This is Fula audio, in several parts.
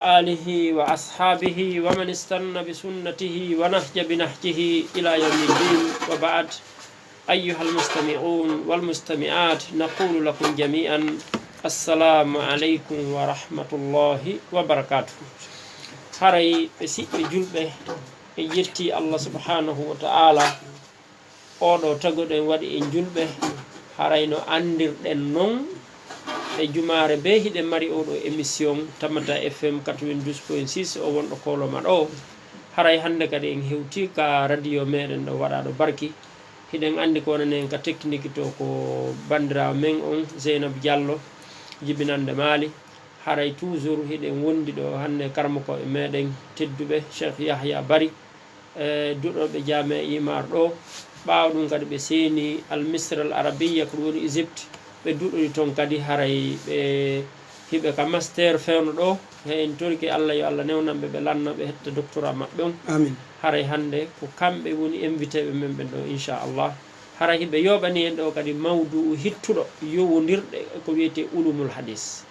آله وأصحابه ومن استنى بسنته ونهج بنهجه إلى يوم الدين وبعد. أيها المستمعون والمستمعات نقول لكم جميعا السلام عليكم ورحمة الله وبركاته. هاي بسيط جلبة يرتي الله سبحانه وتعالى أودو تغدن ودي إن جلبة هاي نو أندر النوم e jumaare be hiɗen mari oɗo émission Tamata FM 92.6 o wonɗo koloma ɗo. haray hannde kadi en hewti ka radio meɗen ɗo waɗaɗo barki. hiɗen andi ko wonen en ka technique to ko bandirawo men on Zeynab Diallo jibinande maali. haray toujours hiɗen wondi ɗo hannde karmako e meɗen tedduɓe Cheikh Yahya Bari duɗoɓe jame imar ɗo. ɓawa ɗum kadi ɓe seeni al misre al arabiya ko woni Égypte ɓe duɗɗori toon kadi haray ɓe hiɓe ka master fewno ɗo en toriki Allah yo Allah newnanɓe ɓe lannaɓe hetta doctorat maɓɓe on. Amin. haray hannde ko kamɓe woni invité ɓe men ɓen ɗo inchallah. haray hiɓe yoɓani en ɗo kadi mawdu hittuɗo yowodirɗe ko wiyete ulumul hadis,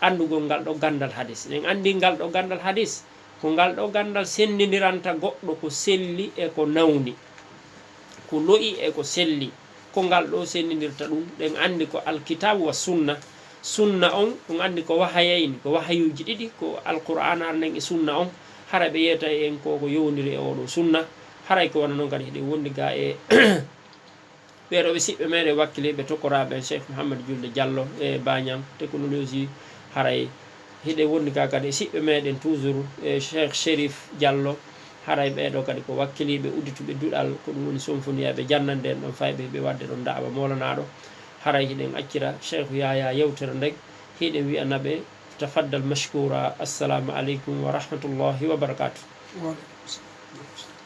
andugol ngal ɗo gandal hadis. en andi ngal ɗo gandal hadis ko ngal ɗo gandal sendidiranta goɗɗo ko selli e ko nawni, ko loyi e ko selli, ko ngal ɗo sendidirta ɗum. ɗen andi ko alkitabu wa sunna. sunna on ɗum andi ko wahayayni, ko wahayuji ɗiɗi, ko alqur'an arnen e sunna on. hara ɓe yeyta en koko yowdiri e oɗo sunna. haray ko wona noon kadi heɗi wondi ga e ɓeɗo ɓe siɓɓe meɗe wakkiliɓe tokoraɓe Cheikh Mouhamed Julde Diallo e Bagnam technologie. haray heɗe wondi ga kadi e siɓɓe meɗen toujours e Cheikh Chérif Diallo. haray ɓeɗo kadi ko wakkiliɓe uddituɓe duɗal ko ɗum woni sonfoniyaɓe jannande en ɗon fayɓe ɓe wadde ɗon da'wa molanaɗo. haray hiɗen accira Cheikh Yahya yewtere nden hiɗen wiyanaɓe tafaddal mashkoura. assalamu aleykum wa rahmatullahi wa barakatuh.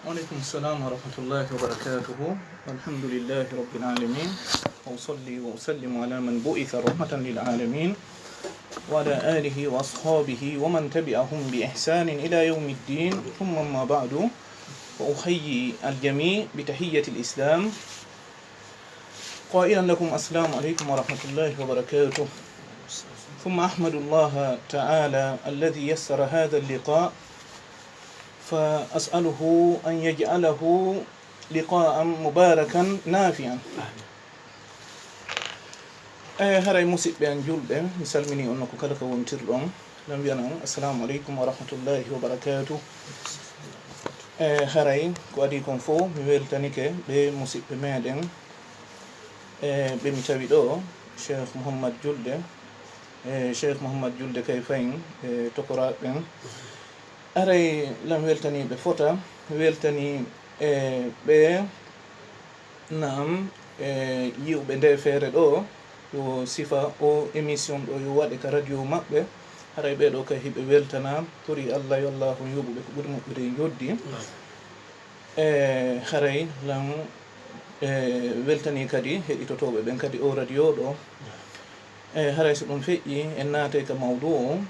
وعليكم السلام ورحمة الله وبركاته. والحمد لله رب العالمين وأصلي وأسلم على من بعث رحمة للعالمين وعلى آله وأصحابه ومن تبعهم بإحسان إلى يوم الدين. ثم ما بعد وأحيي الجميع بتحية الإسلام قائلا لكم السلام عليكم ورحمة الله وبركاته. ثم أحمد الله تعالى الذي يسر هذا اللقاء، فأسأله أن يجعله لقاء مباركا نافعا. haray musidɓe an julɓe, mi salmini on nokku kala ko wontirɗon. ɗon mbiyana on assalamu aleykum wa rahmatullahi wa barakatuh. haray ko adi kon fo mi weltanike ɓe musidɓe meɗen ɓe mi tawi ɗo Cheikh Mouhamed Julde Cheikh Mouhamed Julde kay fayin tokoraɓen. aray lam weltani ɓe fota, weltani ɓe nam yiwɓe nde feere ɗo yo sifa o émission ɗo yo waɗe ka radio maɓɓe. haray ɓeɗo kay hiɓe weltana tori Allah yo allahu yoɓuɓe ko ɓuri moƴƴude joddi. haray lam weltani kadi heɗitotoɓe ɓen kadi o radio ɗo. haray so ɗum feƴƴi en naate ka mawdu o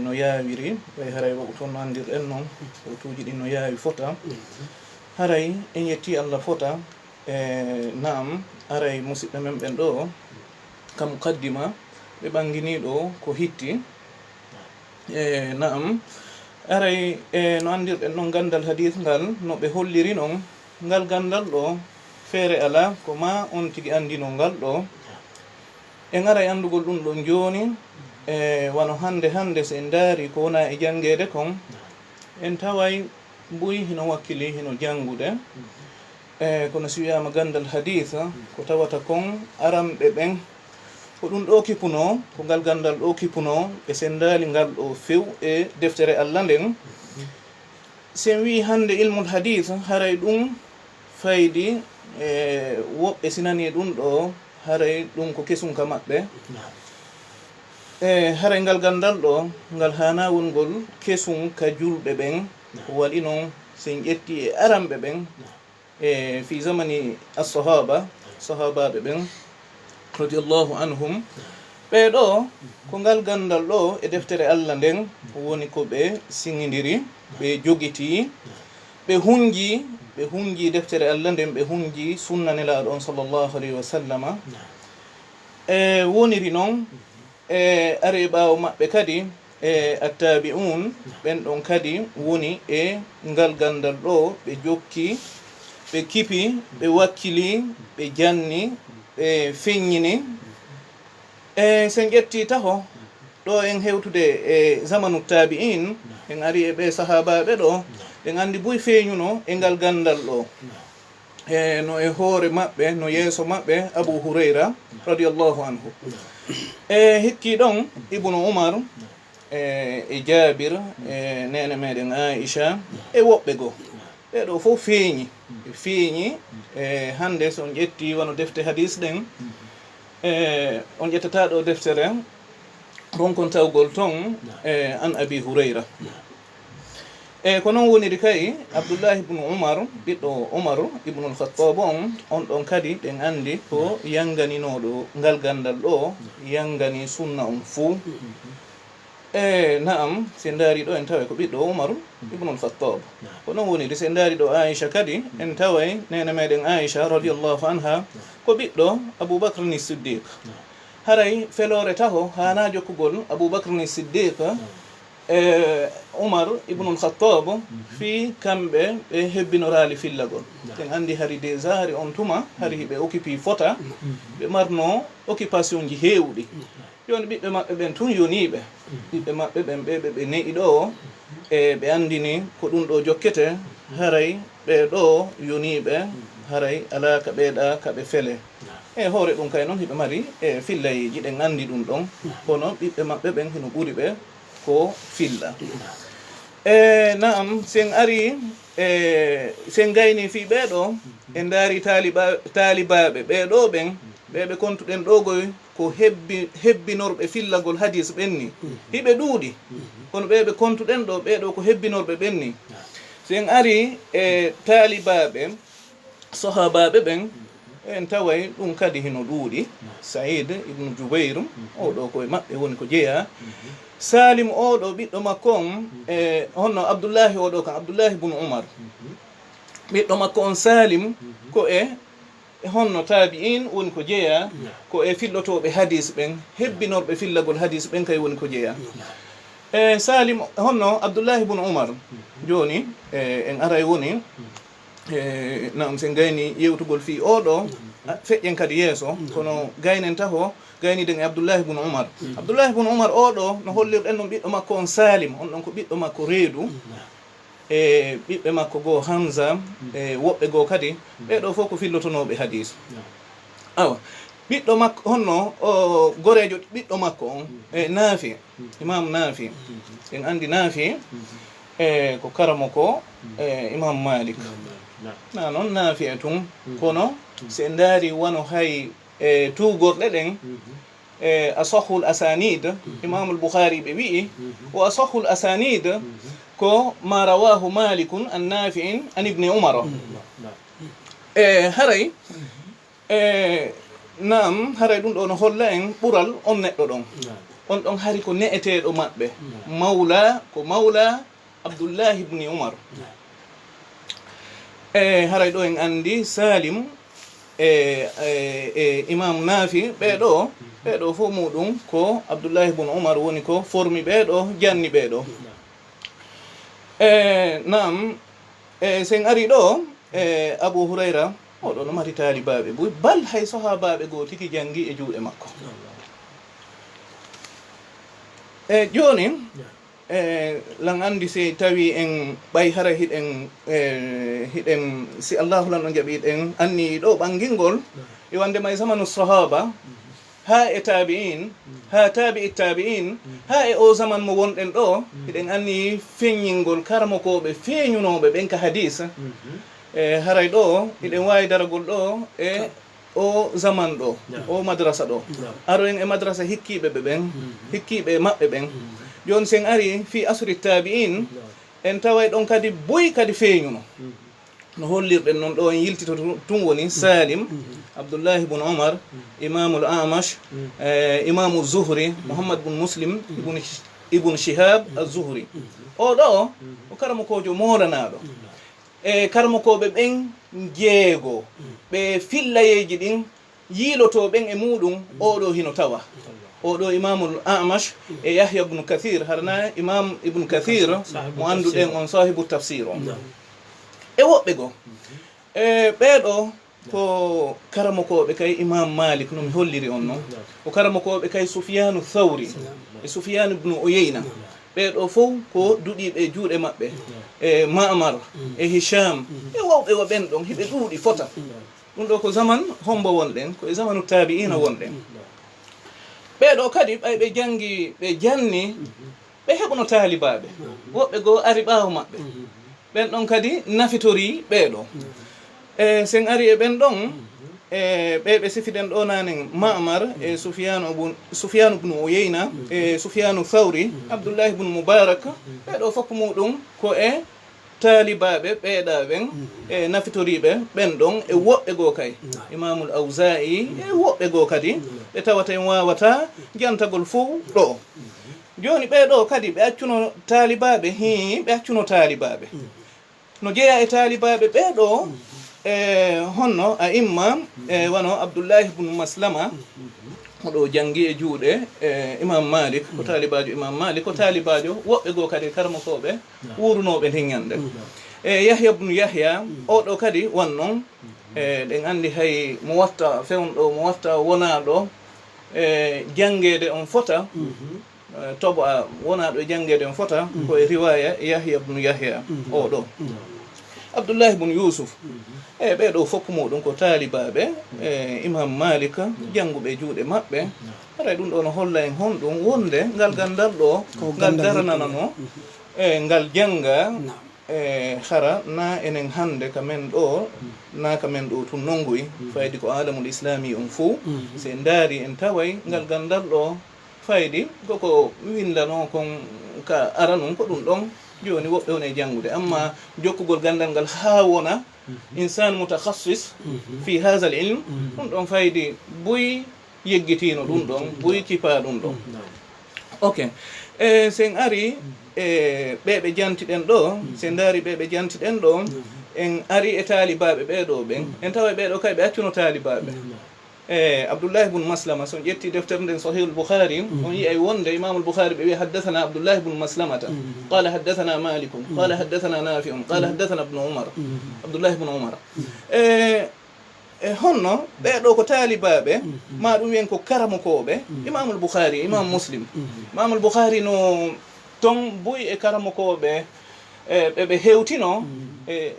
no yawiri way haray waɓu toon no andirɗen noon wawtuji ɗi no yawi fota. haray en yetti Allah fota. naam aray musidɓe men ɓen ɗo kam mukaddima ɓe ɓanginiɗo ko hitti. naam aray no andirɗen ɗon gandal hadith ngal no ɓe holliri noon ngal gandal ɗo feere ala ko ma on tigi andino ngal ɗo. en aray andugol ɗum ɗon joni wano hande so en daari ko wona e janngede kon en taway mbuyi hino wakkili hino janngude. kono si wiyama gandal hadith ko tawata kon aramɓe ɓen ko ɗum ɗo kipuno, ko ngal gandal ɗo kipuno ɓe sendali ngal ɗo few e deftere Allah nden. sen wi hande ilmul hadith haray ɗum faydi woɓɓe sinani ɗum ɗo haray ɗum ko kesum ka maɓɓe. haray ngal gandal ɗo ngal hana wongol kesum ka julɓe ɓen. ko waɗi noon sen ƴetti e aramɓe ɓen fi zamani as-sahaba, sahabaɓe ɓen radiallahu anhum. ɓeɗo ko ngal gandal ɗo e deftere Allah nden woni ko ɓe siŋidiri, ɓe jogiti, ɓe hunji deftere Allah nden, ɓe hunji sunna nelaɗo on sallllahu alayhi wa sallama. woniri noon are ɓawo maɓɓe kadi attabi'un ɓen ɗon kadi woni e ngal gandal ɗo ɓe jokki ɓe kipi ɓe wakkili ɓe janni ɓe feññini sen ƴetti taho ɗo en hewtude e zamanu tabi'in en ari e ɓe sahabaɓe ɗo ɓen andi buy feeñuno e ngal gandal ɗo no e hoore maɓɓe no yeeso maɓɓe Abu Hurayra radiyallahu anhu hikki ɗon Ibnu Umar e Jabir e nene meɗen Aisha e woɓɓe goo ɓeɗo fof feeñi hande so on ƴetti wono defte hadis ɗen on ƴettata ɗo deftere ronkon tawgol ton an Abi Hurayra ko noon woniri kay Abdoullahi ibnu Umar ɓiɗɗo Umar ibnul Khattab on ɗon kadi ɗen andi ko yanganinoɗo ngal gandal ɗo yangani sunna on fuu naam se ndaari ɗo en tawa ko ɓiɗɗo Umar ibnul Khattab ko noon woniri se ndaari ɗo Aisha kadi en taway nene meɗen Aisha radiyallahu anha ko ɓiɗɗo Aboubacre ni Siddiq haray felore taho hana jokkugol Aboubacre ni Siddiq Umar ibnul Khattab fi kamɓe ɓe hebbinorali fillagol en andi hari déjà hari on tuma hari ɓe occupi fota ɓe marno occupation ji heewɗi joni ɓiɓɓe maɓɓe ɓen tun yoniɓe ɓiɓɓe maɓɓe ɓen ɓe ne'i ɗo ɓe andini ko ɗum ɗo jokkete haray ɓe ɗo yoniɓe haray alaka ɓeeɗa kaɓe fele hoore ɗum kay noon hiɓe mari fillayeji ɗen andi ɗum ɗon kono ɓiɓɓe maɓɓe ɓen hino ɓuri ɓe ko filla naam sen ari sen gayni fi ɓeɗo en daari talibaɓe ɓeɗo ɓen ɓeɓe kontuɗen ɗogoy ko hebbinorɓe fillagol hadis ɓenni hiɓe ɗuuɗi kono ɓeɓe kontuɗen ɗo ɓeɗo ko hebbinorɓe ɓenni sen ari talibaɓe sahabaɓe ɓen en taway ɗum kadi hino ɗuuɗi Saïd ibnu Jubayr oɗo koye maɓɓe woni ko jeeya Salim oɗo ɓiɗɗo makko on honno Abdoullahi oɗo kan Abdoullahi ibnu Umar ɓiɗɗo makko on Salim ko honno tabi'in woni ko jeeya ko fillotoɓe hadis ɓen hebbinorɓe fillagol hadis ɓen kay woni ko jeeya Salim honno Abdoullahi ibnu Umar joni en aray woni nam sen gayni yewtugol fi oɗo feƴƴen kadi yeeso kono gaynen taho gayniden e Abdoullahi ibnu Umar Abdoullahi ibnu Umar oɗo no hollirɗen ɗon ɓiɗɗo makko on Salim on ɗon ko ɓiɗɗo makko reedu ɓiɓɓe makko goo Hamza woɓɓe goo kadi ɓeɗo fof ko fillotonoɓe hadis awa ɓiɗɗo makko honno gorejo ɓiɗɗo makko on Naafi imam Naafi en andi Naafi ko karamo ko imam Malik na noon Naafi e tun kono se ndaari wano hay tugorɗe ɗen asahul asanid imamul Bukhari ɓe wi'i o asahul asanid ko ma rawahu malikun an nafi'in an ibni umara haray nam haray ɗum ɗo no holla en ɓural on neɗɗo ɗon on ɗon hari ko ne'eteɗo maɓɓe mawla Abdoullahi ibni Umar haray ɗo en andi Salim imam Nafi ɓeɗo fof muɗum ko Abdoullahi ibn Umar woni ko formi ɓeɗo janni ɓeɗo nam sen ari ɗo Abu Hurayra oɗo no mari talibaɓe boy bal hay sahabaɓe goo tigi jangi e juuɗe makko joni lan andi se tawi en ɓay hara hiɗen si Allahu lan ɗo jaɓiɗen anni ɗo ɓangilngol e wande may zamanu sahaba ha e tabi'in ha tabi'i tabi'in ha e o zaman mo wonɗen ɗo hiɗen anni feññingol karmokoɓe feeñunoɓe ɓen ka hadis haray ɗo hiɗen wawi daragol ɗo e o zaman ɗo o madrasa ɗo aro en e madrasa hikkiɓe ɓe ɓen hikkiɓe maɓɓe ɓen joni sen ari fi asri tabi'in en taway ɗon kadi boyi kadi feeñuno no hollirɗen noon ɗo en yiltito tun woni Salim Abdoullahi ibn Umar imamul Amash imamu Zuhri Muhammad ibn Muslim ibn Shihab az-Zuhri oɗo o karmokojo molanaɗo e karmokoɓe ɓen jeego ɓe fillayeji ɗin yiiloto ɓen e muɗum oɗo hino tawa oɗo imamul amash e yahya ibnu kathir harna imam ibnu kathir mo anduɗen on sahibu tafsir on e woɓɓe goo ɓeeɗo ko karamokoɓe kay imam malik no mi holliri on noon ko karamokoɓe kay soufiyanu thawri e soufiyanu ibnu uyeyna ɓeeɗo fof ko duɗiɓe juuɗe maɓɓe e mamar e hicham e wawɓe wo ɓen ɗon hiɓe ɗuuɗi fota ɗum ɗo ko zaman hombo wonɗen koye zamanu tabi'ina wonɗen ɓeeɗo kadi ɓay ɓe jangi ɓe janni ɓe heɓno taalibaɓe woɓɓe goo ari ɓaawo maɓɓe ɓen ɗon kadi nafitori ɓeeɗo sen ari e ɓen ɗon ɓe sifiɗen ɗo nanen mamar e soufiyanu bnu uyeyna e soufiyanu thawri abdoullahi bnu moubarak ɓeɗo fof muɗum ko e taalibaɓe ɓeeɗaɓen e nafitoriɓe ɓen ɗon e woɓɓe goo kay imamul awza'i e woɓɓe goo kadi ɓe tawata en wawata jantagol fof ɗo joni ɓeɗo kadi ɓe accuno taalibaɓe ɓe accuno taalibaɓe no jeeya e taalibaɓe ɓeɗo honno a imma wano abdoullahi bnu maslama oɗo jangi e juuɗe imam malik ko taalibajo imam malik ko taalibajo woɓɓe goo kadi karmotoɓe wurunoɓe ndiñande yahya bnu yahya oɗo kadi wannon ɗen andi hay mo watta fewnɗo mo watta wonaɗo jangede on fota toɓa wonaɗo e jangede on fota koye riwaya yahya bnu yahya oɗo abdoullahi bnu yusuf ɓeɗo fof muɗum ko taalibaɓe imam malika janguɓe juuɗe maɓɓe aray ɗum ɗo no holla en honɗum wonde ngal gandal ɗo ngal darananano ngal janga hara na enen hande kamen ɗo na kamen ɗo tun nongoy faydi ko alamul islami on fou se daari en taway ngal gandal ɗo faydi koko windano kon ka ara nun ko ɗum ɗon joni woɓɓe woni e jangude amma jokkugol gandal ngal ha wona insan mutakhassis fi hadha al ilm ɗum ɗon faydi boyi yeggitino ɗum ɗon boyi kipa ɗum ɗon ok sen ari ɓeɓe jantiɗen ɗo sen daari ɓeɓe jantiɗen ɗo en ari e taalibaɓe ɓeɗo ɓen en tawa ɓeɗo kay ɓe accuno taalibaɓe abdoullahi bnu maslama son ƴetti deftere nden sahihul boukhari on yi ay wonde imamul boukhari ɓe wi haddathana abdoullahi bnu maslamata qala haddathana malikum qala haddathana nafi'un qala haddathana ibnu umar abdoullahi bnu umar honno ɓeɗo ko taalibaɓe ma ɗum wiyen ko karamokoɓe imamul boukhari imam muslim imamul boukhari no ton boyi e karamokoɓe ɓe hewtino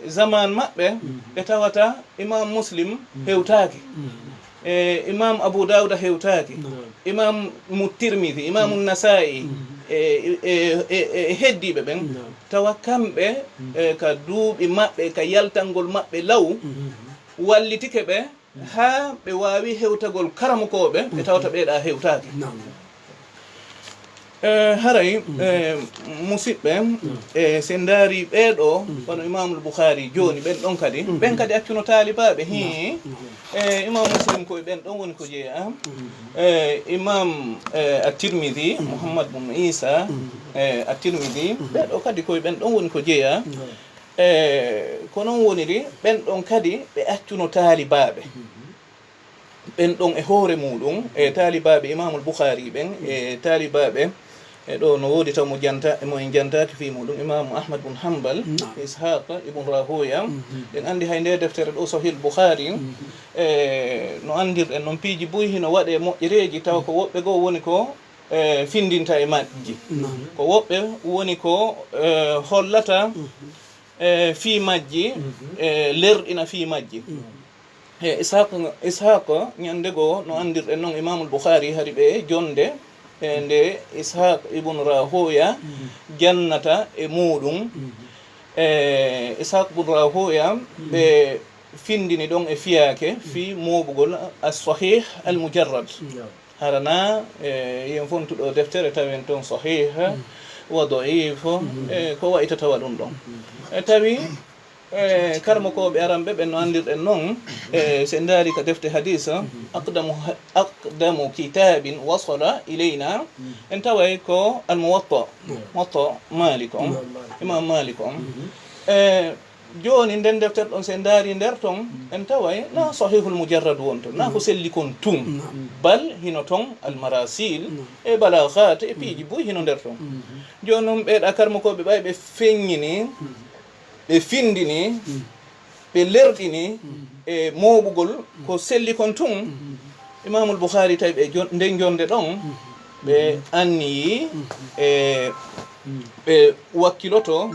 zaman maɓɓe ɓe tawata imam muslim hewtaki imam abu dawuda hewtaki imam mutirmidi imam nasa'i heddiɓe ɓen tawa kamɓe ka duuɓi maɓɓe ka yaltangol maɓɓe law wallitike ɓe ha ɓe wawi hewtagol karamokoɓe ɓe tawata ɓeeɗa hewtaki haray musidɓe sen daari ɓeeɗo wono imamul boukhari joni ɓen ɗon kadi ɓen kadi accuno taalibaɓe imam muslim koye ɓen ɗon woni ko jeeya imam at-tirmidhi mouhammad bnu isa at-tirmidhi ɓeɗo kadi koye ɓen ɗon woni ko jeeya ko noon woniri ɓen ɗon kadi ɓe accuno taalibaɓe ɓen ɗon e hoore muɗum e taalibaɓe imamul boukhari ɓen e taalibaɓe ɗo no woodi taw mo en jantaki fi muɗum imamu ahmad bun hanbal ishaq ibn rahoya en andi hay nde deftere ɗo sahih boukhari no andirɗen noon piiji boyi hino waɗe moƴƴereji taw ko woɓɓe goo woni ko findinta e majji ko woɓɓe woni ko hollata fi majji lerɗina fi majji ishaq ñande goo no andirɗen noon imamul boukhari hari ɓe jonde nde ishaq ibn rahoya jannata e muɗum ishaq ibn rahoya ɓe findini ɗon e fiyake fi moɓugol as-sahih al-mujarrad harana yen fontuɗo deftere tawen toon sahih wa da'if ko wayta tawa ɗum ɗon tawi karmokoɓe aranɓe ɓen no andirɗen noon sen daari ka defte hadis aqdamu kitabin wasala ilayna en taway ko almuwatta muwatta malik on imam malik on joni nden deftere ɗon sen daari nder ton en taway na sahihul mujarrad wonto na ko selli kon tum bal hino ton almarasil e balaghat e piiji boy hino nder ton joni noon ɓeeɗa karmakoɓe ɓay ɓe feññini ɓe findini ɓe lerɗini e moɓugol ko selli kon tun imamul boukhari tawi ɓe nden jonde ɗon ɓe anniyi ɓe wakkiloto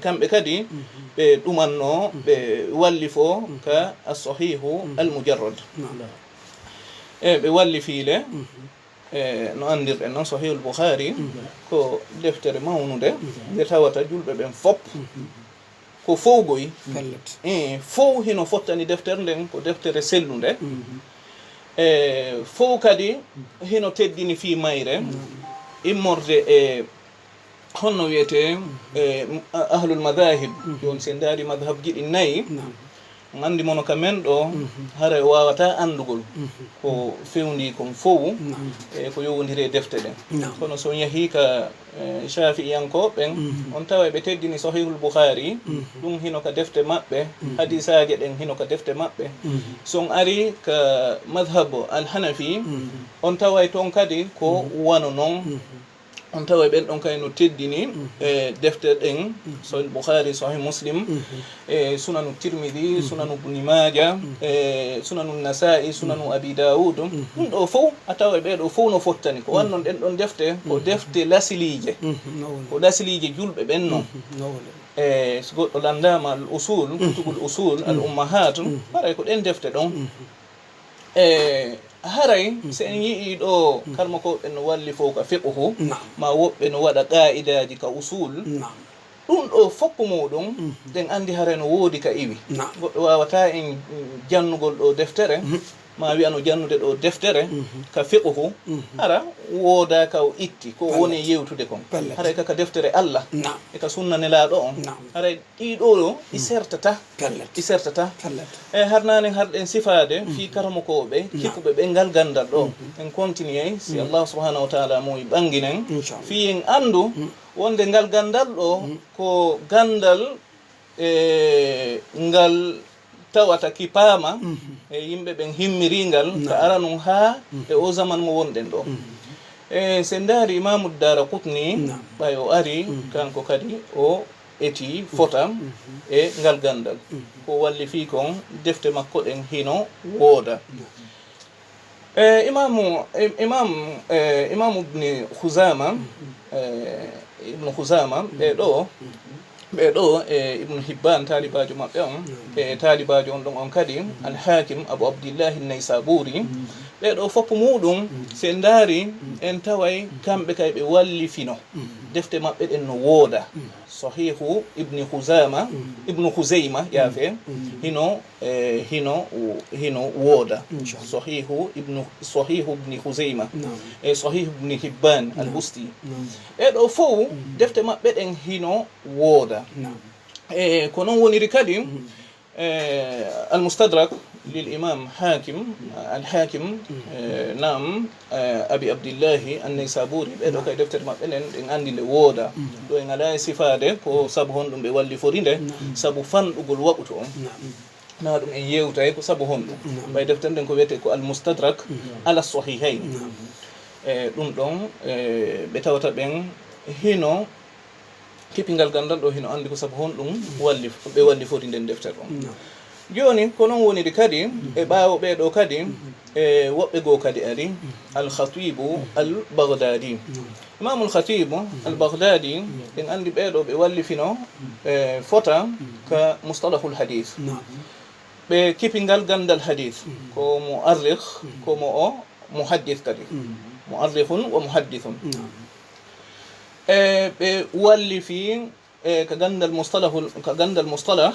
kamɓe kadi ɓe ɗumanno ɓe wallifo ka as-sahihu al-mujarrad ɓe walli fiile no andirɗen noon sahihul boukhari ko deftere mawnude nde tawata julɓe ɓen fop ko fowgoy fow hino fottani deftere nden ko deftere sellude fow kadi hino teddini fi mayre immorde e honno wiyete ahlul madahib joni sen daari madhab jiɗi nayyi andi mono ka men ɗo hara wawata andugol ko fewndi kon fow e ko yowodiri e defte ɗen kono so yeehi ka shafi'iyankoɓen on tawa ɓe teddini sahihul boukhari ɗum hino ka defte maɓɓe hadisaje ɗen hino ka defte maɓɓe son ari ka madhabu alhanafi on taway toon kadi ko wano noon on tawa ɓen ɗon kayno teddini e defte ɗen sahih boukhari sahih muslim e sunanu tirmidi sunanu ibni maja e sunanu nasa'i sunanu abi daoud ɗum ɗo fof a tawa ɓeɗo fof no fottani ko wannon ɗen ɗon defte ko defte lasilije ko lasilije julɓe ɓen noon e so goɗɗo landama al usul kutubul usul al ummahat haray ko ɗen defte ɗon e haray so en yii ɗo karmakoɓe no walli fof ka fiqhu ma woɓɓe no waɗa qa'idaji ka usul ɗum ɗo foppu muɗum ɗen andi haray no woodi ka iwi goɗɗo wawata en jannugol ɗo deftere ma wiya no jannude ɗo deftere ka fiqhu hara wooda ka o itti ko woni yewtude kon haray kaka deftere Allah e ka sunna nelaɗo on haray ɗiɗo ɗo ɗi sertata e harnane harɗen sifade fi karmakoɓe hikkuɓe ɓe ngal gandal ɗo en continue si Allah subhanahu wa ta'ala moyi ɓanginen fi en andu wonde ngal gandal ɗo ko gandal ngal tawata kipama e yimɓe ɓen himmiringal ka ara nun ha e o zaman mo wonɗen ɗo e sen daari imamu dara kutni ɓay o ari kanko kadi o eti fota e ngal gandal ko walli fi kon defte makko ɗen hino wooda imamu ibni khuzama ɓeɗo e ibnu hibban talibajo maɓɓe on e talibajo on ɗon on kadi alhakim abou abdillahi naysaburi ɓeɗo foppo muɗum sen daari en taway kamɓe kay ɓe walli fino defte maɓɓe ɗen no wooda sahihu ibnu huzayma yaafe hino wooda sahihu ibni huzayma e sahihu ibni hibban al-busti ɓeɗo fof defte maɓɓe ɗen hino wooda e ko noon woniri kadi المستدرك للإمام الحاكم نعم أبي عبد الله النيسابوري ɓeɗo kay deftere maɓɓe nen ɗen andi nde wooda ɗo en ala sifade ko sabu honɗum ɓe walli forinde sabu fanɗugol waɓuto on na ɗum en yewtay ko sabu honɗum ɓay deftere nden ko wiyete ko almustadrak ala sahihayn e ɗum ɗon ɓe tawata ɓen hino kippingal gandal ɗo hino andi ko sabu honɗum ɓe walli foti nden deftere ɗon joni ko noon woniri kadi e ɓaawo ɓeɗo kadi e woɓɓe goo kadi ari al-khatibu al-baghdadi imamu al-khatibu al-baghdadi en andi ɓeɗo ɓe walli fino fota ka mustalahul hadith ɓe kippingal gandal hadith ko mu'arrikh ko mo o muhaddith kadi mu'arrikhun wa muhaddithun ɓe walli fi ka gandal mustalah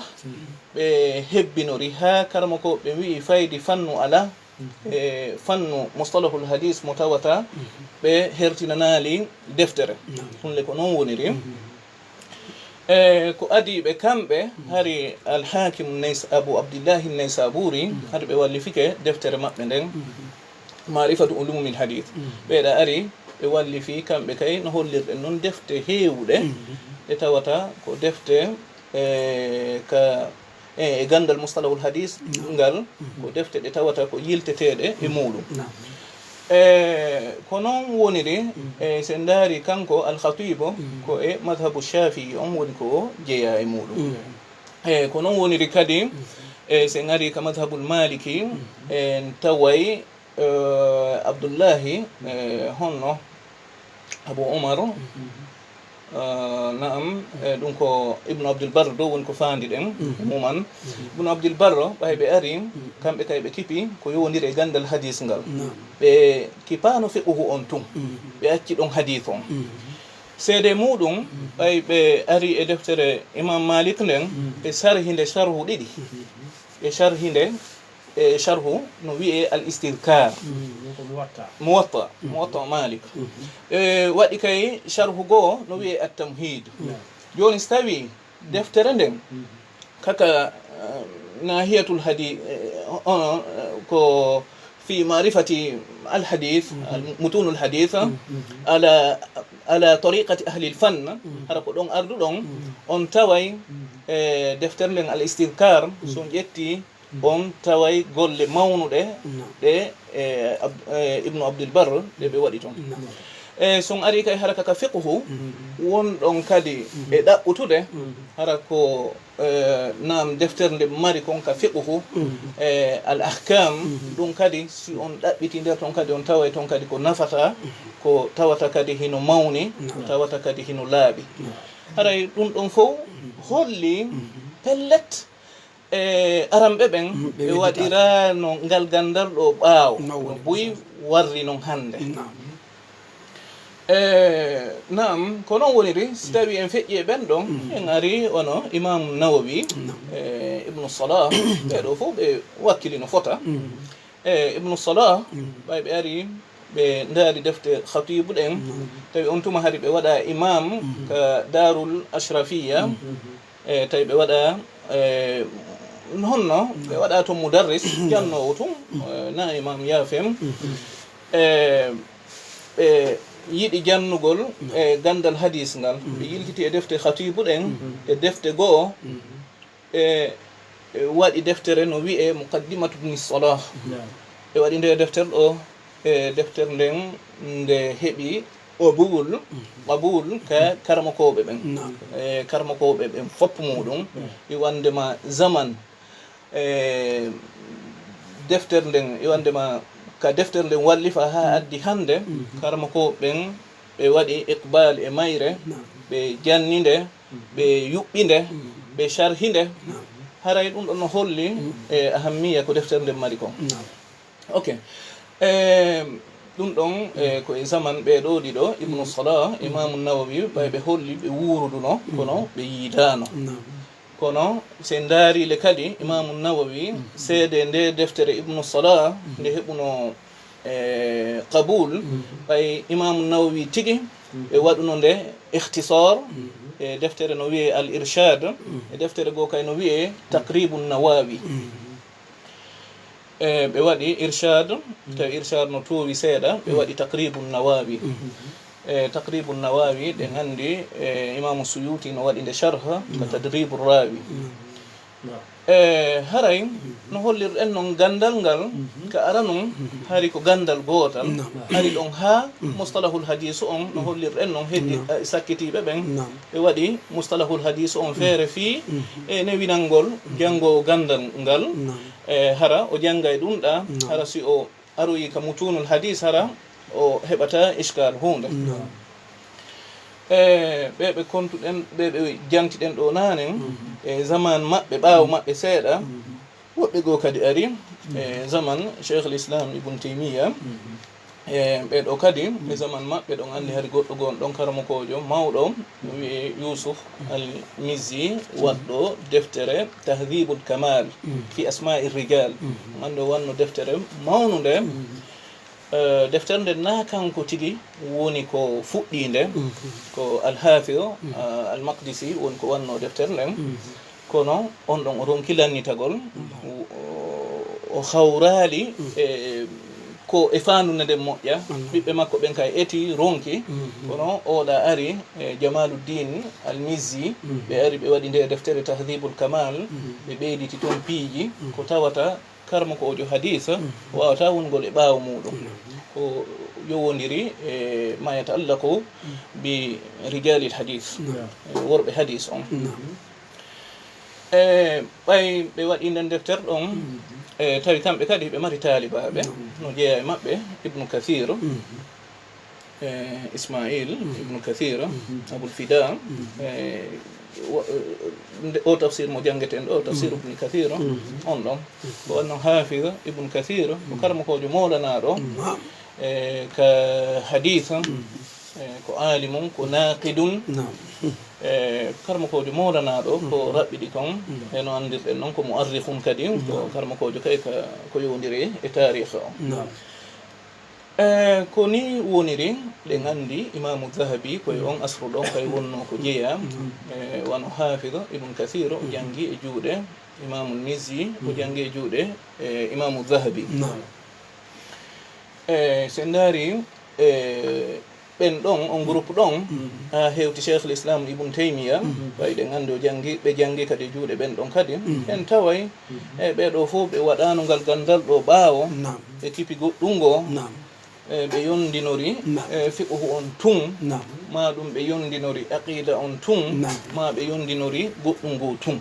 ɓe hebbinori ha karma ko ɓe wi'i faydi fannu ala fannu mustalahul hadis mo tawata ɓe hertinanali deftere hunde ko noon woniri ko adiɓe kamɓe hari alhakim abou abdillahi naysaburi hade ɓe wallifike deftere maɓɓe nden marifatu ulumil hadith ɓeeɗa ari ɓe wallifi kamɓe kay no hollirɗen noon defte heewɗe ɗe tawata ko defte ka gandal mustalahul hadis ngal ko defte ɗe tawata ko yilteteɗe e muɗum ko noon woniri sen daari kanko alkhatibo ko e madhabu shafii on woni ko jeeya e muɗum ko noon woniri kadi sen ari ka madhabul maliki en taway abdoullahi honno abou oumar naam ɗum ko ibnu abdoulbar dow woni ko faandi ɗen muman ibnu abdoulbar ɓay ɓe ari kamɓe kay ɓe kipi ko yowndiri e gandal hadis ngal ɓe kipano feɓuhu on tun ɓe acci ɗon hadis on seede muɗum ɓay ɓe ari e deftere imam malik nden ɓe sarhinde sharhu ɗiɗi ɓe sharhinde e sharhu no wiye al istidkar muwatta malik waɗi kay sharhu goo no wiye at tamhid joni so tawi deftere nden kaka nahiyatul hadith ko fi marifati al hadith mutun al hadith ala tariqati ahli al fann hara ko ɗon ardu ɗon on taway deftere nden al istidkar so ƴetti on taway golle mawnuɗe ɗe ibnu abdoulbar ɗe ɓe waɗi toon son ari kay hara kaka fiqhu wonɗon kadi e ɗaɓɓutude hara ko nam deftere nde mari kon ka fiqhu al ahkam ɗum kadi si on ɗaɓɓiti nder toon kadi on taway toon kadi ko nafata ko tawata kadi hino mawni ko tawata kadi hino laaɓi haray ɗum ɗon fof holli pellet aramɓe ɓen ɓe waɗirano ngal gandal ɗo ɓaawo no boyi warri noon hannde nam ko noon woniri so tawi en feƴƴi e ɓen ɗon en ari ono imamu nawawi ibnu salah ɓeɗo fof ɓe wakkili no fota ibnu salah ɓay ɓe ari ɓe ndaari defte khatibu ɗen tawi on tuma hari ɓe waɗa imam ka darul ashrafiya tawi ɓe waɗa honno ɓe waɗa toon mudarris jannowo tun na imam yafem ɓe yiɗi jannugol e gandal hadis ngal ɓe yilkiti e defte khatibu ɗen e defte goo e waɗi deftere no wiye muqaddimatu bni salah ɓe waɗi nde deftere ɗo e deftere nden nde heɓi qabul ka karmakoɓe ɓen karmakoɓe ɓen fopp muɗum i wandema zaman deftere nden i wandema ka deftere nden wallifa ha addi hande karmakoɓe ɓen ɓe waɗi iqbal e mayre ɓe janninde ɓe yuɓɓinde ɓe sharhinde haray ɗum ɗon no holli e ahammiya ko deftere nden mari kon ok ɗum ɗon ko e zaman ɓeɗo ɗiɗo ibnu salah imamu nawawi ɓay ɓe holli ɓe wuruduno kono ɓe yiidano kono se ndaarile kadi imamu nawawi seede nde deftere ibnu salah nde heɓuno qabul ɓay imamu nawawi tigi ɓe waɗuno nde ihtisar e deftere no wiye al irshad e deftere goo kay no wiye taqribu nawawi ɓe waɗi irshad tawi irshad no towi seeɗa ɓe waɗi taqribu nawawi taqribu nawawi ɗe gandi imamu suyuti no waɗi nde sharha ka tadribu rawi haray no hollirɗen noon gandal ngal ka ara noon hari ko gandal gootal hari ɗon ha mustalahul hadisu on no hollirɗen noon heddi sakkitiɓe ɓen ɓe waɗi mustalahul hadisu on feere fii e newinalngol janngowo gandal ngal hara o jannga e ɗum ɗa hara si o aroyi ka mutunul hadis hara o heɓata iskal hunde ɓeɓe kontuɗen ɓeɓe jantiɗen ɗo nanen e zaman maɓɓe ɓaawo maɓɓe seeɗa woɓɓe goo kadi ari e zaman cheikh l'islam ibn taymiya ɓeɗo kadi e zaman maɓɓe ɗon anndi hari goɗɗo gon ɗon karamokojo mawɗo wiye yusuf al mizzi waɗɗo deftere tahdibul kamal fi asma'i rijal anndi o wanno deftere mawnude deftere nde na kanko tigi woni ko fuɗɗinde ko alhafid almaqdisi woni ko wanno deftere nden kono on ɗon o ronkilannitagol o hawrali e ko e fandunede moƴƴa ɓiɓɓe makko ɓen kay eti ronki kono oɗa ari Jamaluddin al-Mizzi ɓe ari ɓe waɗi nde deftere tahdhibul kamal ɓe ɓeyditi toon piiji ko tawata karmo ko ojo hadisa wawata wongol e ɓaawo muɗum ko yowodiri e ma yata'allaqu bi rijalil hadis worɓe hadis on ɓay ɓe waɗi nden deftere ɗon tawi kamɓe kadi ɓe mari talibaɓe no jeeya e maɓɓe Ibnu Kathir Ismail Ibnu Kathir Abul Fida o tafsir mo jangeten ɗo tafsir Ibnu Kathir on ɗon ko wonno hafiz Ibnu Kathir ko karmakojo moɗanaɗo ka haditha ko alimum ko naqidun karmakojo moɗanaɗo ko raɓɓiɗi kon eno andirɗen noon ko mu'arrikhun kadi ko karmakojo kay ko yowdiri e tarikh o ko ni woniri ɗen andi Imamu Zahabi koye on asru ɗon kay wonno ko jeeya wano hafiz Ibnu Kathir o jangi e juuɗe Imamu Mizzi o jangi e juuɗe Imamu Zahabi sen daari ɓen ɗon on groupe ɗon ha hewti Cheikh l'Islam Ibn Taymiya ɓayɗen andi o jangi ɓe jangi kadi juuɗe ɓen ɗon kadi en taway ɓeɗo fof ɓe waɗano ngal gandal ɗo ɓaawo ɓe kipi goɗɗungo ɓe yondinori fiqhu on tun ma ɗum ɓe yondinori aqida on tun ma ɓe yondinori goɗɗungo tun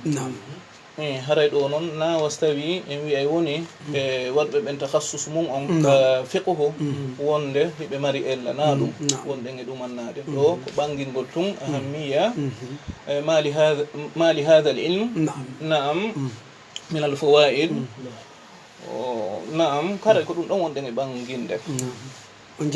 haray ɗo noon na wastawi en wi'ay woni waɗɓe ɓen tahassus mum on ka fiqhu wonde hiɓe mari ella na ɗum wonɗen e ɗumannade ɗo ko ɓangingol tun ahammiya ma li hadha al ilm naam min al fawaid naam kare ko ɗum ɗon wonɗen e ɓanginde on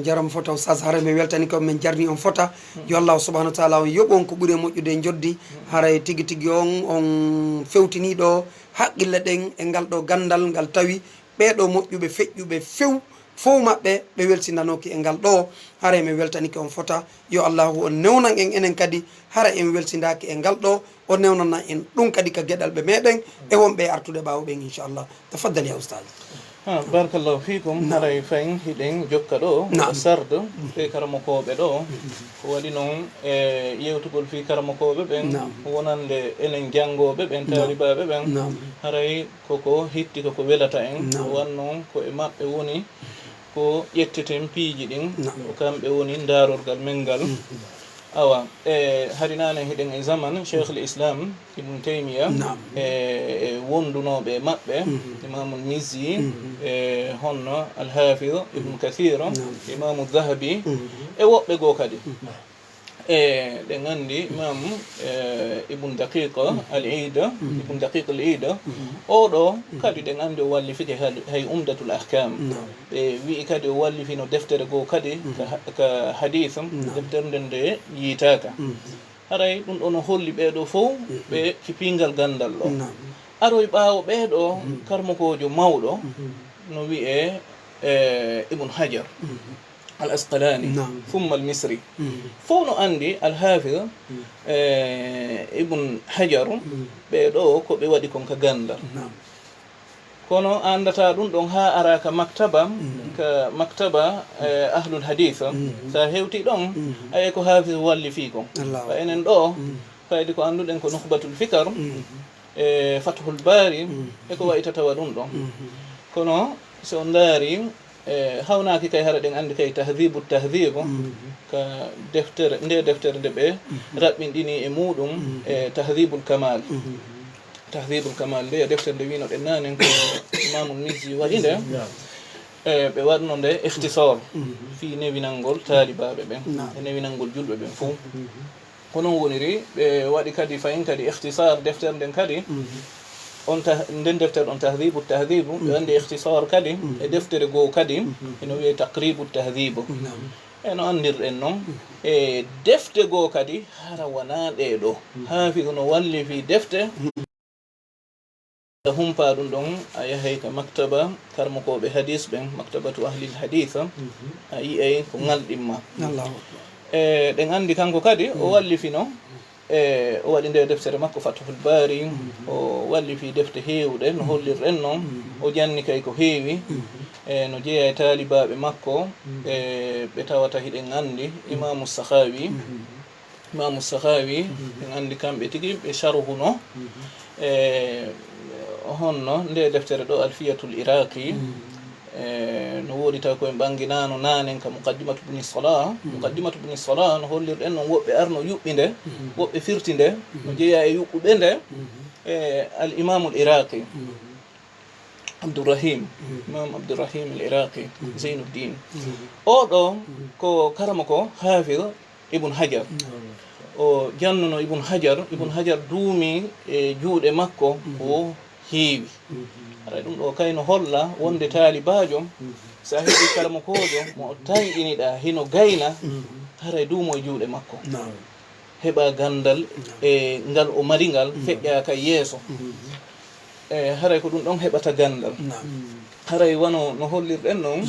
jarama fota Oustaz haray mi weltani ko min jarni on fota yo Allah subhanahu wa taala on yoɓon ko ɓuuri moƴƴude joddi haray tigui tigui on fewtiniɗo haqqille ɗen e ngal ɗo gandal ngal tawi ɓeɗo moƴƴuɓe feƴƴuɓe few fof maɓɓe ɓe welsinanoki e ngal ɗo haray mi weltaniki on fota yo Allahu on newnan en enen kadi hara en welsidaki e ngal ɗo o newnana en ɗum kadi ka gueɗal ɓe meɗen e wonɓe artude ɓawo ɓen inchallah tafaddal ya Oustaz barakallahu fikum haray fayin hiɗen jokka ɗo sarde ɓe karamokoɓe ɗo ko waɗi noon e yewtugol fi karamokoɓe ɓen wonande enen jangoɓe ɓen talibaɓe ɓen haray koko hitti koko welata en o wanno ko e maɓɓe woni ko ƴetteten piiji ɗin ko kamɓe woni darorgal men ngal awa harinane hiɗen e zaman Cheikh l'Islam Ibn Taymiya wondunoɓe maɓɓe Imamu Mizzi honno al-Hafiz Ibn Kathir Imamu Zahabi e woɓɓe goo kadi ɗen andi Imam Ibn Daqiq al-Ida Ibn Daqiq al-Ida oɗo kadi ɗen andi o wallifike hay Umdatul Ahkam ɓe wi'i kadi o wallifino deftere goo kadi ka hadith deftere nden nde yiitaka haray ɗum ɗon o holli ɓeɗo fof ɓe kipingal gandal ɗo aroy ɓaawo ɓeɗo karmokojo mawɗo no wi'e Ibn Hajar al-Asqalani thumma al-Misri fof no andi al-Hafiz Ibn Hajar ɓeɗo ko ɓe waɗi kon ka gandal kono andata ɗum ɗon ha ara ka maktaba ahlul hadith sa hewti ɗon aye ko Hafiz wallifi kon fa enen ɗo fayde ko anduɗen ko nukhbatul fikr Fathul Bari e ko waytatawa ɗum ɗon kono so on daari hawnaki kay hara ɗen andi kay tahdhibu tahdhibu ka deftere nde nde ɓe raɓɓinɗini e muɗum tahdhibul kamal nde deftere nde wino ɗen nanen ko Imamu Mizzi waɗi nde ɓe waɗno nde ikhtisar fi newinalngol talibaɓe ɓen e newinalngol julɓe ɓen fof ko noon woniri ɓe waɗi kadi fayin kadi ikhtisar deftere nden kadi nden deftere on tahdhibu ɓe wandi ikhtisar kadi e deftere goo kadi eno wiye taqribu tahdhibu eno andirɗen noon e defte goo kadi hara wona ɗeɗo Hafiz no wallifi defte humpa ɗum ɗon a yahay ka maktaba karmokoɓe hadis ɓen maktabatu ahlil hadith a yiyay ko ngalɗimma ɗen andi kanko kadi o wallifino o waɗi nde deftere makko Fathul Bari o wallifi defte heewɗe no hollirɗen noon o janni kay ko heewi no jeeya e taalibaɓe makko ɓe tawata hiɗen andi imamu sahawi en andi kamɓe tigi ɓe sharhuno honno nde deftere ɗo alfiyatul iraqi no woodi taw koye ɓanginano nanen ka muqaddimatu bni salah muqaddimatu bni salah no hollirɗen noon woɓɓe arno yuɓɓinde woɓɓe firti nde no jeeya e yuɓɓuɓe nde al imamu l iraqi Abdourahim imam Abdourahim al iraqi Zeynuddin oɗo ko karama ko hafid ibn hajar o jannuno ibn hajar duumi e juuɗe makko ko heewi aray ɗum ɗo kayno holla wonde taalibajo sa heɓi karama kojo mo tayɗiniɗa hino gayna haray duumo e juuɗe makko heɓa gandal e ngal o mari ngal feƴƴa ka yeeso haray ko ɗum ɗon heɓata gandal haray wano no hollirɗen noon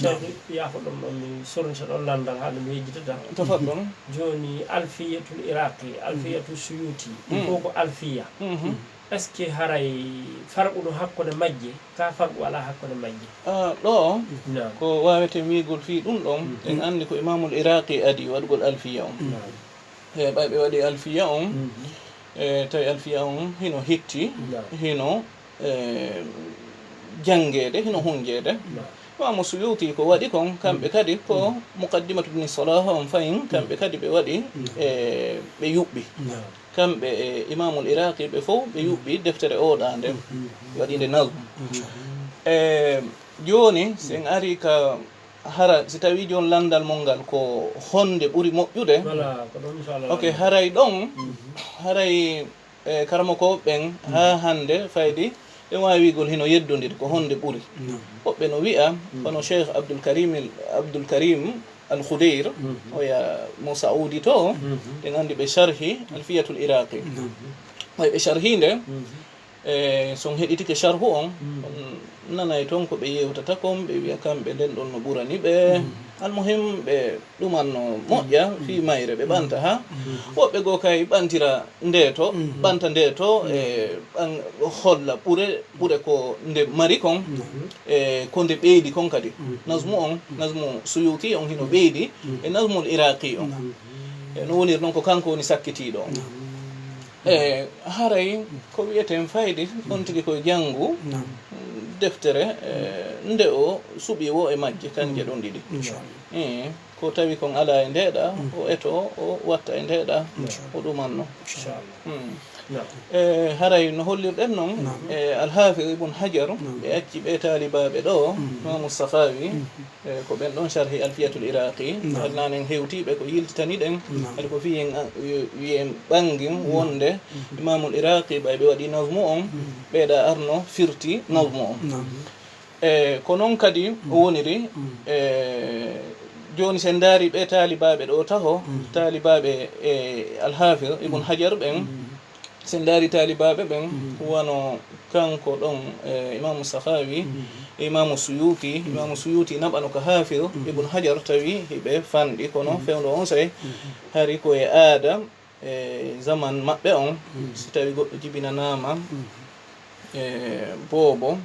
yaafo ɗon ɗon mi sornita ɗon landal haade mi yejjitata tafat ɗon joni alfiyatul iraqi alfiyatul suyuti ko alfiya est ce que haray farqu no hakkude majje ka farqu ala hakkude majje ɗo ko wawete wiigol fi ɗum ɗon en andi ko imamul iraqi adi waɗugol alfiya on heɓa ɓe waɗi alfiya on tawi alfiya on hino hitti hino jangede hino hunjede wamo suyuti ko waɗi kon kamɓe kadi ko muqaddimatu bni salah on fayin kamɓe kadi ɓe waɗi ɓe yuɓɓi kamɓe e imamul iraqi ɓe fof ɓe yuɓɓi deftere oɗa nde waɗinde nazm joni sen ari ka hara si tawi joni landal mongal ko honde ɓuuri moƴƴude ok haray ɗon haray karama ko ɓen ha hande faydi ɓe wawi wigol hino yeddodiri ko honde ɓuuri woɓɓe no wi'a kono cheikh abdoulkarim al-Khudayr oya mo saudi to ɗen andi ɓe sharhi alfiyatul iraqi way ɓe sharhi nde son heɗitike sharhu on nanay toon ko ɓe yewtata kon ɓe wiya kamɓe nden ɗon no ɓurani ɓe almuhim ɓe ɗumanno moƴƴa fi mayre ɓe ɓanta ha woɓɓe goo kay ɓantira ndeto ɓanta ndeto holla ɓure ko nde mari kon ko nde ɓeydi kon kadi nasmu suyuti on hino ɓeydi e nasmul iraqi on no wonir noon ko kanko woni sakkitiɗo on haray ko wiyeten faydi on tigi koye janngu deftere nde o suɓi wo e majje kanje ɗon ɗiɗi ko tawi kon ala e ndeɗa o eto o watta e ndeɗa o ɗumanno haray no hollirɗen noon alhafiz ibn hajar ɓe acci ɓe taalibaɓe ɗo imamu sahawi ko ɓen ɗon sharhi alfiyatul iraqi alnanen hewtiɓe ko yiltitaniɗen haɗa ko fiyen wiyen ɓangin wonde imamul iraqi ɓay ɓe waɗi nazmu on ɓeeɗa arno firti nazmu on ko noon kadi o woniri joni sen daari ɓe taalibaɓe ɗo taho taalibaɓe alhafiz ibn hajar ɓen sen daari taalibaɓe ɓen wano kanko ɗon imamu sahawi e imamu suyuti naɓano ko hafid ibn hajar tawi hiɓe fanɗi kono fewndo on say hari koye aada zaman maɓɓe on si tawi goɗɗo jibinanama boobo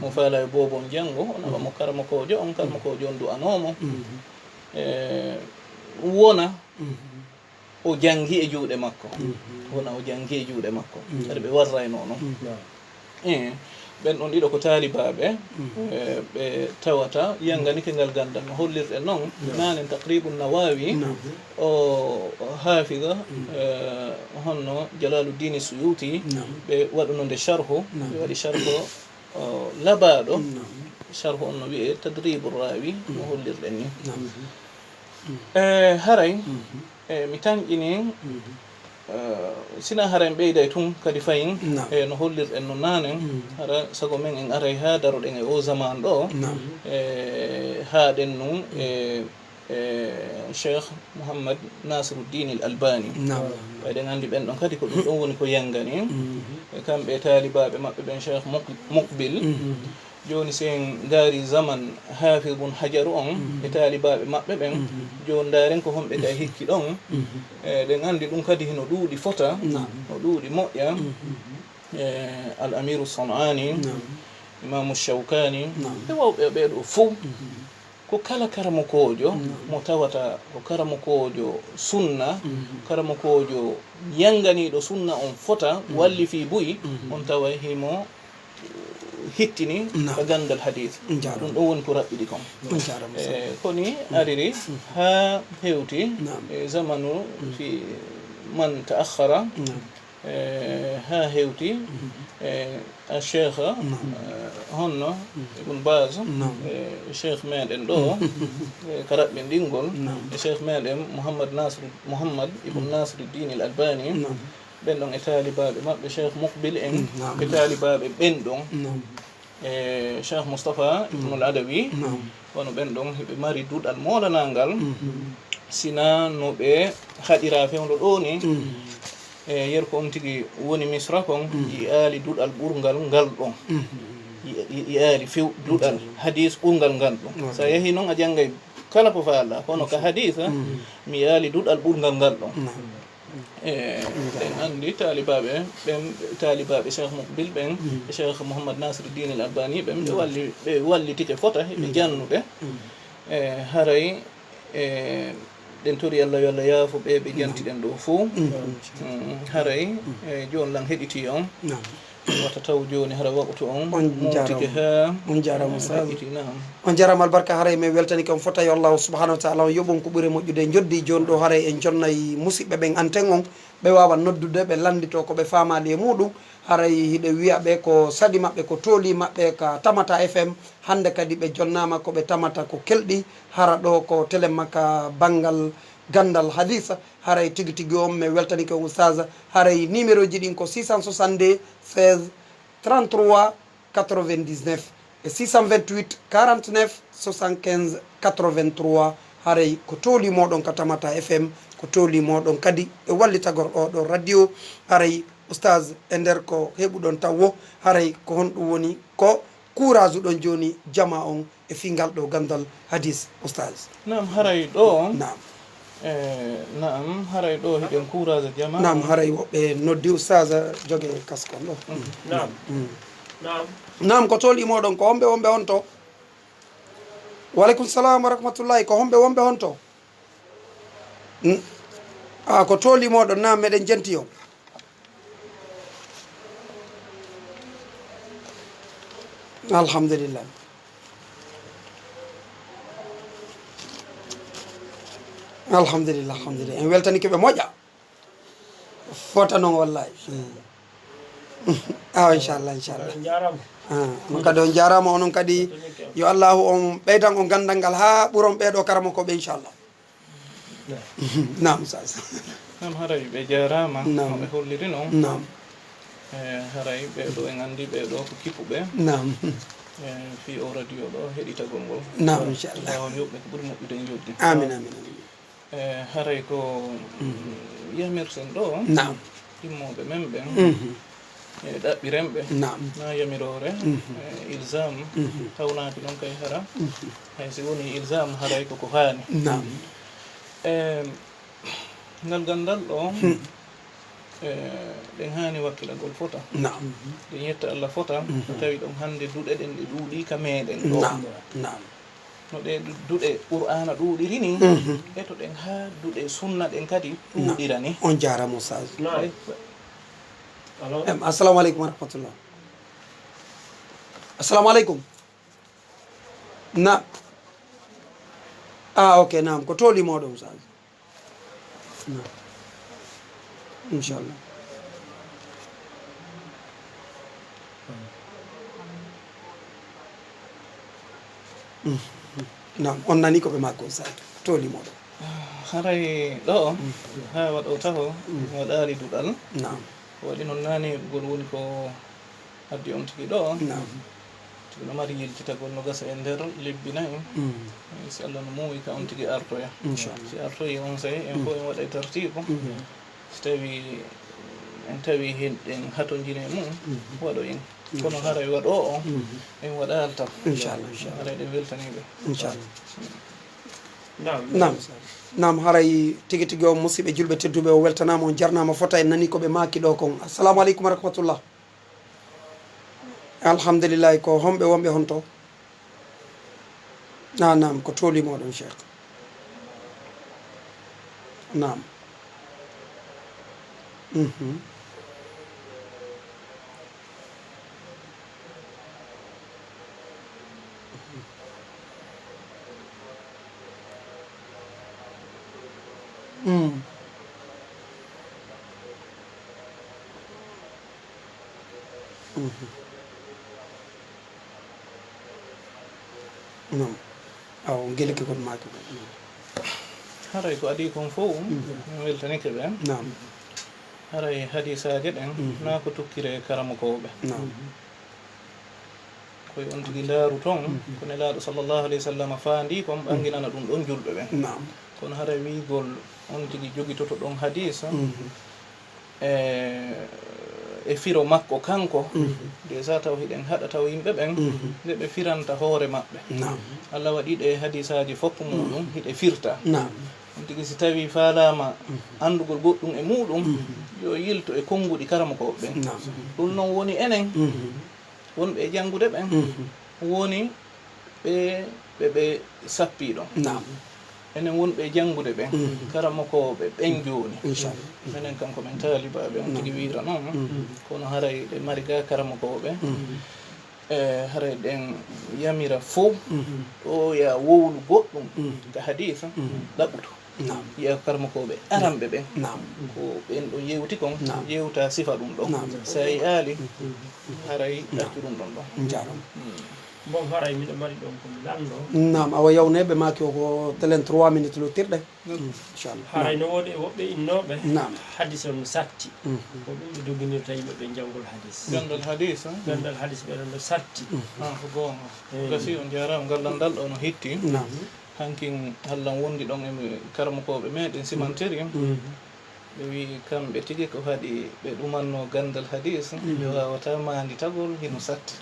mo faala e boobon janngo o naɓa mo karmakojo on du'anomo wona o jangi e juuɗe makko kadi ɓe warrayno noon ɓen ɗon ɗiɗo ko taalibaɓe ɓe tawata yanganike ngal gandal no hollirɗe noon nanen taqribu nawawi o hafiga honno jalaluddin suyuti ɓe waɗuno nde sharhu ɓe waɗi sharhu labaɗo sharhu on no wiye tadribu rawi no hollirɗen ni haray mi tanƴini sina haren ɓeyday tun kadi fayin no hollirɗen no nanen hara sago men en aray ha daroɗen e o zaman ɗo haɗen nun cheikh mouhammad nasiruddin al albani ɓayɗen andi ɓen ɗon kadi ko ɗum ɗon woni ko yangani kamɓe taalibaɓe maɓɓe ɓen cheikh muqbil joni sen daari zaman hafid bun hajar on e taalibaɓe maɓɓe ɓen joni daren ko homɓe kay hikki ɗon ɗen andi ɗum kadi hino ɗuuɗi fota no ɗuuɗi moƴƴa al amiru sanani imamu Shawkani ɓe wawɓe ɓeɗo fof ko kala karamokojo mo tawata ko karamokojo sunna karamokojo yanganiɗo sunna on fota walli fi buyi on tawa himo hittini ko gandal hadith ɗum ɗo woni ko raɓɓiɗi kon koni ariri ha hewti e zamanu fi man taakhara ha hewti الشيخ هون ابن باز الشيخ مادن دو كرب من دينغول الشيخ مادن محمد ابن ناصر الدين الألباني بندون إتالي باب الشيخ مقبل إن إتالي باب بندون الشيخ مصطفى ابن العدوي ونو بندون ماري دود المولا نانغال سينا نوبي خادرا فيهم لوني yerko on tigi woni misra kon yi aali duɗal ɓurgal ngal ɗon yi aali few duɗal hadis ɓurgal ngal ɗon sa yehi noon a janggay kala ko faala hono ka hadis mi yaali duɗal ɓurgal ngal ɗon ɗen anndi talibaɓe ɓen talibaɓe cheikh mokbil ɓen e cheikh mouhammad nasiruddin al albani ɓen ɓe wallitike fota ɓe jannuɓe haray den tori Allah yo Allah yaafo ɓe ɓe jantiɗen ɗo fo haray joni lan heɗiti on wata taw joni hara waɓutu on motike ha on jarama on jarama albarka haray min weltani kam fota yo Allah subhanahu wa taala on yoɓon ko ɓuuri moƴƴude joddi joni ɗo haray en jonnayi musidɓe ɓen anten on ɓe wawa noddude ɓe landito koɓe famali e muɗum haray hiɗe wiya ɓe ko saɗi maɓɓe ko tooli maɓɓe ka tamata fm hande kadi ɓe jonnama koɓe tamata ko kelɗi hara ɗo ko télé makka banggal gandal hadisa haray tigui tigui on mi weltani ko oustaz haray numéro ji ɗin ko 662 16 33 99 e 628 49 75 83 haray ko tooli moɗon ka tamata fm ko tooli moɗon kadi e wallitagor ɗo radio haray oustaz e nder ko heɓuɗon taw wo haray ko honɗum woni ko courage ɗon joni jama on e fingal ɗo gandal hadis oustaz nam haray ɗo nam nam haray ɗo hiɗen courage jama nam haray woɓɓe noddi oustaz jogue kaskon ɗo nam ko tooli moɗon ko homɓe wonɓe on to waleykum salam wa rahmatullahi ko homɓe wonɓe on to ko tooli moɗon nam meɗen jenti on alhamdulillah alhamdulillah alhamdulillah en weltani keɓe moƴƴa fota noon wallahi inchallah on kadi on jarama onon kadi yo allahu on ɓeydan o gandal ngal ha ɓuuron ɓeɗo karama koɓe inchallah nam sas nam haray ɓe jarama noɓe holliri noon nam haray ɓeɗo en andi ɓeɗo ko kippuɓe nam fi o radio ɗo heɗitagol ngol nam inchallah on yoɓɓe ko ɓuuri moƴƴude en joddi amin amin haray ko yamirsen ɗo nam immoɓe men ɓen e ɗaɓɓirenɓe nam na yamirore ilsam tawnaki noon kay hara hay si woni ilsam haray koko haani nam ngal gandal ɗo ɗen hani wakkilagol fota nam ɗen yetta Allah fota so tawi ɗon hande duɗe ɗen ɗe ɗuuɗi ka meɗen ɗo nam no ɗe duɗe qur'ana ɗuuɗiri ni e to ɗen ha duɗe sunna ɗen kadi ɗuuɗira ni on jarama oustaz assalamu aleykum wa rahmatullah assalamu aleykum na ok nam ko tooli moɗon oustaz nam inchallah nam on nani koɓe makko oustaz tooli moɗon haray ɗo ha waɗo taho waɗali duɗal nam waɗi noon nani gol woni ko addi on tigi ɗo nam tigi no mari yeltitagol no gasa e nder lebbi nayi si Allah no muuyi ka on tigi artoya si artoyi on say en fo en waɗa e tartibe so tawi en tawi hen hatojine mum waɗo en kono haray waɗo o en waɗal tan inchallah haray ɗe weltaniɓe inchallah nam nam haray tigui tigui o musidɓe julɓe tedduɓe o weltanama on jarnama fota en nani koɓe maki ɗo kon assalamu aleykum wa rahmatullah alhamdulillahi ko homɓe wonɓe hon to nam ko tolimoɗon cheikh nam non aw geliki kon maki haray ko adi kon fof weltanike ɓe nam haray hadisaje ɗen na ko tukkire karamokoɓe koye on tigui laaru toon ko nelaɗo sallllahu alayhi wa sallam faandi kon ɓanginana ɗum ɗon julɓe ɓe nam kono haray wigol on tigui joguitoto ɗon hadis e firo makko kanko déjà taw hiɗen haɗa taw yimɓe ɓen nde ɓe firanta hoore maɓɓe Allah waɗi ɗe hadisaji fof muɗum hiɗe firta on tigui si tawi falama andugol goɗɗum e muɗum yo yilto e konnguɗi karamokoɓe ɓen ɗum noon woni enen wonɓe e janngude ɓen woni ɓe sappiɗon enen wonɓe janngude ɓen karamokoɓe ɓen joni minen kanko men taalibaɓe on tigui wira noon kono haray ɗe mari ga karamokoɓe haray ɗen yamira fof o ya wowlu goɗɗum ka hadis ɗaɓɓuto yiya karamokoɓe aranɓe ɓen ko ɓen ɗo yewti kon yewta sifa ɗum ɗon sa yi aali haray ɗaccu ɗum ɗon ɗon jaram bon haray miɗo mari ɗon komi lanɗo nam awa yawneɓe maki o ko telen 3 minutes lotirɗe inchallah haray no woodi woɓɓe innoɓe nam hadis on satti ko ɗum ɓe doginirta yimɓe ɓe janngol hadis gandal hadis gandal hadis ɓeɗon no satti ko gonga gasi on jarama galdal dal ɗo no hetti hankin hallan wondi ɗon e karamokoɓe meɗen simanteri ɓe wi kamɓe tigui ko haɗi ɓe ɗumanno gandal hadis ɓe wawata mandi tagol hino satti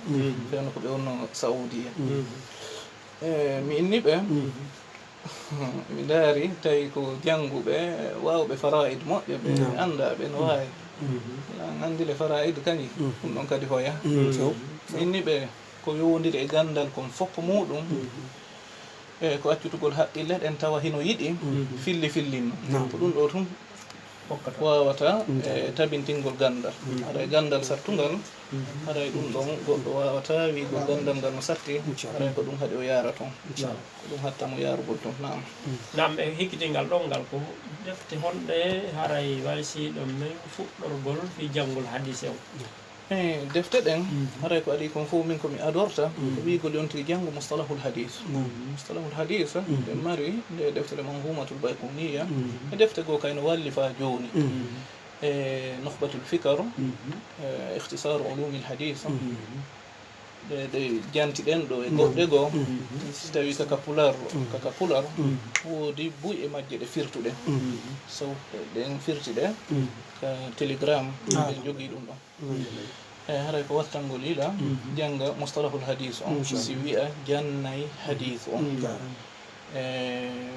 fewno ko ɓe wonno saoudia mi inni ɓe mi daari tawi ko jannguɓe wawɓe faraid moƴƴe ɓe anda ɓe no wawi andile faraid kañi ɗum ɗon kadi hoya mi inni ɓe ko yowdiri e gandal kon foppo muɗum ko accutugol haqqille ɗen tawa hino yiɗi filli fillinno ko ɗum ɗo tum wawata e tabintingol gandal haɗa gandal sattugal haɗa ɗum ɗon goɗɗo wawata wigol gandal ngal no satti haɗa ko ɗum haɗi o yaara toon ko ɗum hattamo yarugol toon nam e hikkitingal ɗon ngal ko defte honɗe haray waysiɗon men fuɗɗorgol fi janngol hadis o defte ɗen haray ko aɗi kon fof min komi adorta ko wigol yonti janngu mustalahul hadis mustalahul hadis ɗe mari nde deftere manhumatul baykuniya e defte goo kayno walli fa joni e nohbatul fikar ikhtisaru ulumil hadis ɗe janti ɗen ɗo e goɗɗe goo si tawi kaka pular woodi buy e majje ɗe firtuɗen so ɗen firti ɗe ka télégramme ɓe jogui ɗum ɗon haray ko wattangol ila janga mustalahul hadis on si wiya jannay hadis on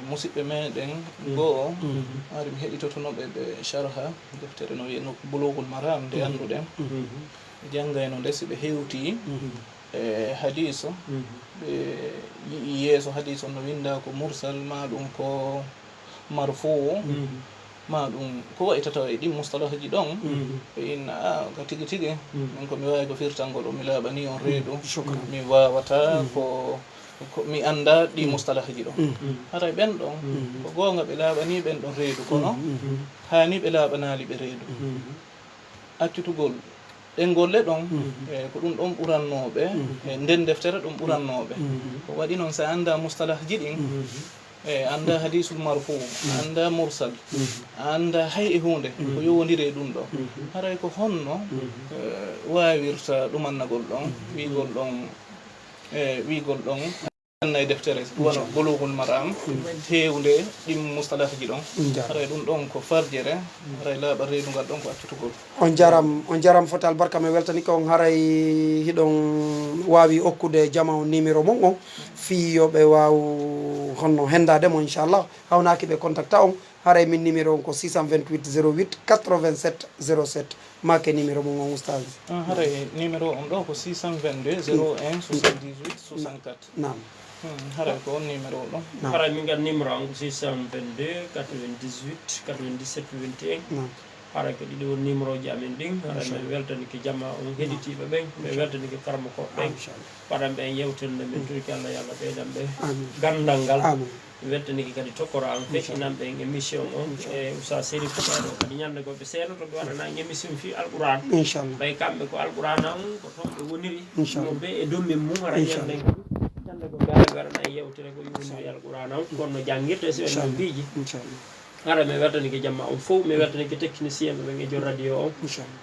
musidɓe meɗen goo o ari mi heɗitotonoɓe ɓe sharha deftere no wiyeno boulougul maram nde annduɗen janggayno nde si ɓe hewti hadis ɓe yii yeeso hadis on no winda ko mursal ma ɗum ko marfou ma ɗum ko waytata e ɗin mustalahaji ɗon ɓe inna ka tigui tigui min komi wawi ko firtangol o mi laaɓani on reedu mi wawata ko mi anda ɗi mustalahaji ɗon haray ɓen ɗon ko gonga ɓe laaɓani ɓen ɗon reedu kono hani ɓe laaɓanali ɓe reedu accutugol ɗen golle ɗon ko ɗum ɗon ɓurannoɓe e nden deftere ɗum ɓurannoɓe ko waɗi noon sa anda mustalahji ɗin anda hadisul marfou anda mursal anda hay e hunde ko yowodiri ɗum ɗo haray ko honno wawirta ɗumannagol ɗon wigol ɗon annay deftere wano boulougul maram hewde ɗim mustalahaji ɗon haray ɗum ɗon ko farjere haray laaɓa reedugal ɗon ko accutugol on jaram fotal barka mi weltani ko on haray hiɗon wawi okkude jama o numéro mon on fi yoɓe waw honno hendademo inchallah hawnaki ɓe contacta on haray min numéro on ko 628 08 87 07 make numéro mum on oustaz. haray numéro on ɗo ko 622 01 78 64. nam haray ko on numéro o ɗon. haray min ngal numéro on ko 622 98 97 21. haray ko ɗiɗi won numéro ji amen ɗin. haray min weltani ko jamma on heɗitiɓe ɓen, min weltani ko karma koɓe ɓen, paɗan ɓen yewtinde men turki Allah yo Allah ɓeydan ɓe gandal ngal. mi weltaniki kadi tokkoro an feƴƴinan ɓen émission on e Oustaz séri koɓaɗo kadi ñande goɓe seeɗa to ɓe waɗana émission fi alqouran inchallah ɓay kamɓe ko alqouran on ko toon ɓe woniri mo ɓe e dommin mum hara ñande ñande ko ɓe ɓe waɗana yewtere ko yowndiri alqouran on kono no janguirte so en no biiji hara min weltaniki jamma on fof min weltaniki technicien ɓe ɓen e jor radio on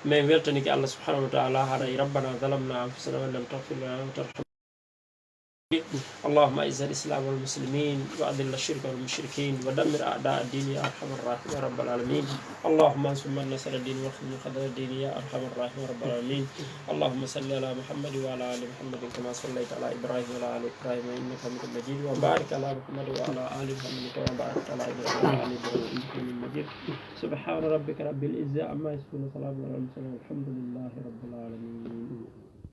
min weltaniki Allah subhanahu wa taala haray rabbana zalamna anfusana wa lam taghfir lana wa tarhamna. اللهم اعز الاسلام والمسلمين واذل الشرك والمشركين ودمر اعداء الدين يا ارحم الراحمين يا رب العالمين. اللهم انصر من نصر الدين واخذل من خذل الدين يا ارحم الراحمين يا رب العالمين. اللهم صل على محمد وعلى ال محمد كما صليت على ابراهيم وعلى ال ابراهيم انك حميد مجيد وبارك على محمد وعلى ال محمد كما باركت على ابراهيم وعلى ال ابراهيم انك حميد مجيد. سبحان ربك رب العزه عما يصفون وسلام على المرسلين والحمد لله رب العالمين.